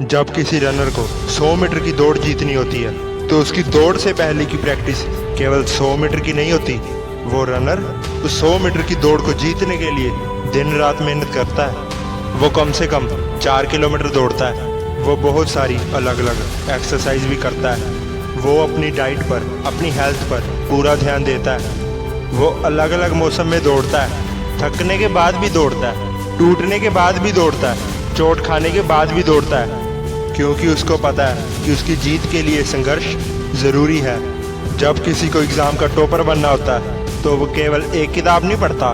जब किसी रनर को 100 मीटर की दौड़ जीतनी होती है तो उसकी दौड़ से पहले की प्रैक्टिस केवल 100 मीटर की नहीं होती। वो रनर उस 100 मीटर की दौड़ को जीतने के लिए दिन रात मेहनत करता है। वो कम से कम 4 किलोमीटर दौड़ता है। वो बहुत सारी अलग अलग एक्सरसाइज भी करता है। वो अपनी डाइट पर, अपनी हेल्थ पर पूरा ध्यान देता है। वो अलग अलग मौसम में दौड़ता है, थकने के बाद भी दौड़ता है, टूटने के बाद भी दौड़ता है, चोट खाने के बाद भी दौड़ता है, क्योंकि उसको पता है कि उसकी जीत के लिए संघर्ष ज़रूरी है। जब किसी को एग्ज़ाम का टॉपर बनना होता है तो वो केवल एक किताब नहीं पढ़ता,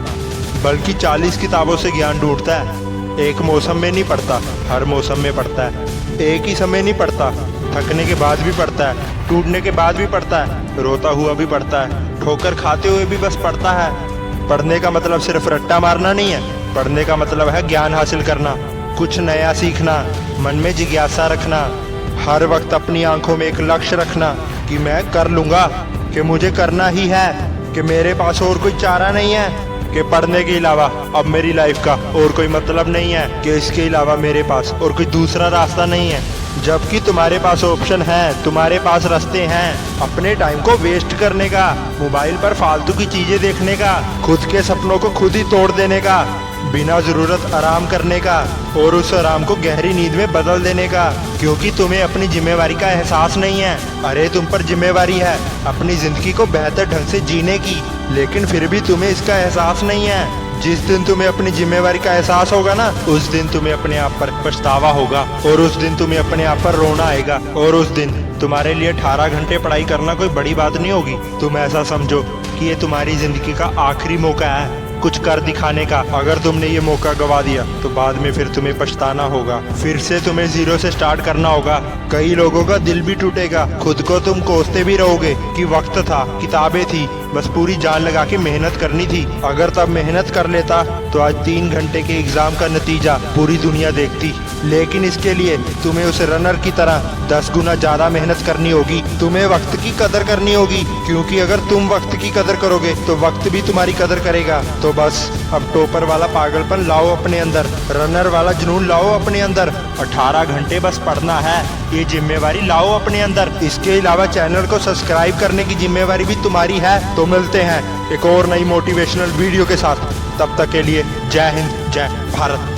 बल्कि 40 किताबों से ज्ञान ढूंढता है। एक मौसम में नहीं पढ़ता, हर मौसम में पढ़ता है। एक ही समय नहीं पढ़ता, थकने के बाद भी पढ़ता है, टूटने के बाद भी पढ़ता है, रोता हुआ भी पढ़ता है, ठोकर खाते हुए भी बस पढ़ता है। पढ़ने का मतलब सिर्फ रट्टा मारना नहीं है। पढ़ने का मतलब है ज्ञान हासिल करना, कुछ नया सीखना, मन में जिज्ञासा रखना, हर वक्त अपनी आंखों में एक लक्ष्य रखना कि मैं कर लूँगा, कि मुझे करना ही है, कि मेरे पास और कोई चारा नहीं है, कि पढ़ने के अलावा अब मेरी लाइफ का और कोई मतलब नहीं है, कि इसके अलावा मेरे पास और कोई दूसरा रास्ता नहीं है। जबकि तुम्हारे पास ऑप्शन है, तुम्हारे पास रास्ते हैं अपने टाइम को वेस्ट करने का, मोबाइल पर फालतू की चीजें देखने का, खुद के सपनों को खुद ही तोड़ देने का, बिना जरूरत आराम करने का और उस आराम को गहरी नींद में बदल देने का, क्योंकि तुम्हें अपनी जिम्मेवारी का एहसास नहीं है। अरे तुम पर जिम्मेवारी है अपनी जिंदगी को बेहतर ढंग से जीने की, लेकिन फिर भी तुम्हें इसका एहसास नहीं है। जिस दिन तुम्हें अपनी जिम्मेवारी का एहसास होगा ना, उस दिन तुम्हें अपने आप पर पछतावा होगा और उस दिन तुम्हें अपने आप पर रोना आएगा और उस दिन तुम्हारे लिए 18 घंटे पढ़ाई करना कोई बड़ी बात नहीं होगी। तुम ऐसा समझो कि ये तुम्हारी जिंदगी का आखिरी मौका है कुछ कर दिखाने का। अगर तुमने ये मौका गवा दिया तो बाद में फिर तुम्हें पछताना होगा, फिर से तुम्हें जीरो से स्टार्ट करना होगा। कई लोगों का दिल भी टूटेगा, खुद को तुम कोसते भी रहोगे कि वक्त था, किताबें थी, बस पूरी जान लगा के मेहनत करनी थी। अगर तब मेहनत कर लेता तो आज 3 घंटे के एग्जाम का नतीजा पूरी दुनिया देखती। लेकिन इसके लिए तुम्हें उस रनर की तरह 10 गुना ज्यादा मेहनत करनी होगी। तुम्हें वक्त की कदर करनी होगी, क्योंकि अगर तुम वक्त की कदर करोगे तो वक्त भी तुम्हारी कदर करेगा। तो बस अब टॉपर वाला पागलपन लाओ अपने अंदर, रनर वाला जुनून लाओ अपने अंदर। 18 घंटे बस पढ़ना है, ये जिम्मेवारी लाओ अपने अंदर। इसके अलावा चैनल को सब्सक्राइब करने की जिम्मेवारी भी तुम्हारी है। तो मिलते हैं एक और नई मोटिवेशनल वीडियो के साथ, तब तक के लिए जय हिंद, जय भारत।